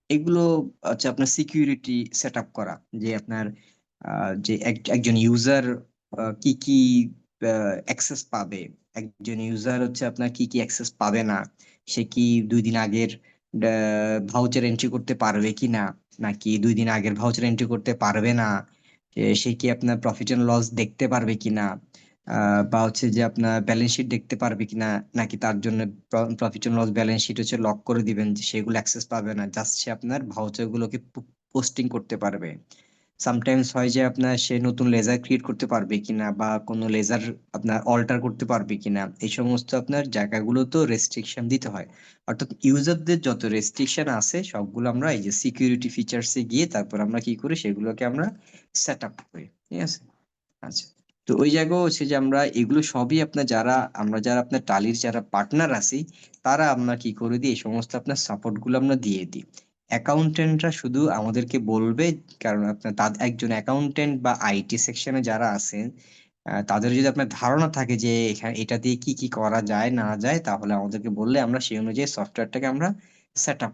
এগুলো হচ্ছে আপনার সিকিউরিটি সেট আপ করা, যে আপনার যে একজন ইউজার কি কি অ্যাক্সেস পাবে, একজন ইউজার হচ্ছে আপনার কি কি অ্যাক্সেস পাবে না, সে কি 2 দিন আগের ভাউচার এন্ট্রি করতে পারবে কি না, নাকি 2 দিন আগের ভাউচার এন্ট্রি করতে পারবে না, সে কি আপনার প্রফিট এন্ড লস দেখতে পারবে কিনা, বা হচ্ছে যে আপনার ব্যালেন্স শিট দেখতে পারবে কিনা, নাকি তার জন্য profit and loss balance sheet হচ্ছে লক করে দিবেন, যে সেগুলো অ্যাক্সেস পাবে না, জাস্ট সে আপনার ভাউচার গুলোকে পোস্টিং করতে পারবে। সামটাইমস হয় যে আপনার সে নতুন লেজার ক্রিয়েট করতে পারবে কিনা, বা কোনো লেজার আপনার অল্টার করতে পারবে কিনা, এই সমস্ত আপনার জায়গাগুলো তো রেস্ট্রিকশন দিতে হয়। অর্থাৎ ইউজারদের যত রেস্ট্রিকশন আছে সবগুলো আমরা এই যে সিকিউরিটি ফিচার্সে গিয়ে তারপর আমরা কি করি, সেগুলোকে আমরা সেট আপ করি। ঠিক আছে। আচ্ছা। তো ওই জায়গায় হচ্ছে যে আমরা এগুলো সবই আপনার যারা আপনার টালির যারা পার্টনার আছি, তারা আমরা কি করে দিই, এই সমস্ত আপনার সাপোর্ট গুলো আমরা দিয়ে দিই। অ্যাকাউন্টেন্টরা শুধু আমাদেরকে বলবে, কারণ আপনার তাদের একজন অ্যাকাউন্টেন্ট বা আইটি সেকশনে যারা আছেন, তাদের যদি আপনার ধারণা থাকে যে এখানে এটা দিয়ে কি কি করা যায় না যায়, তাহলে আমাদেরকে বললে আমরা সেই অনুযায়ী সফটওয়্যারটাকে আমরা সেট আপ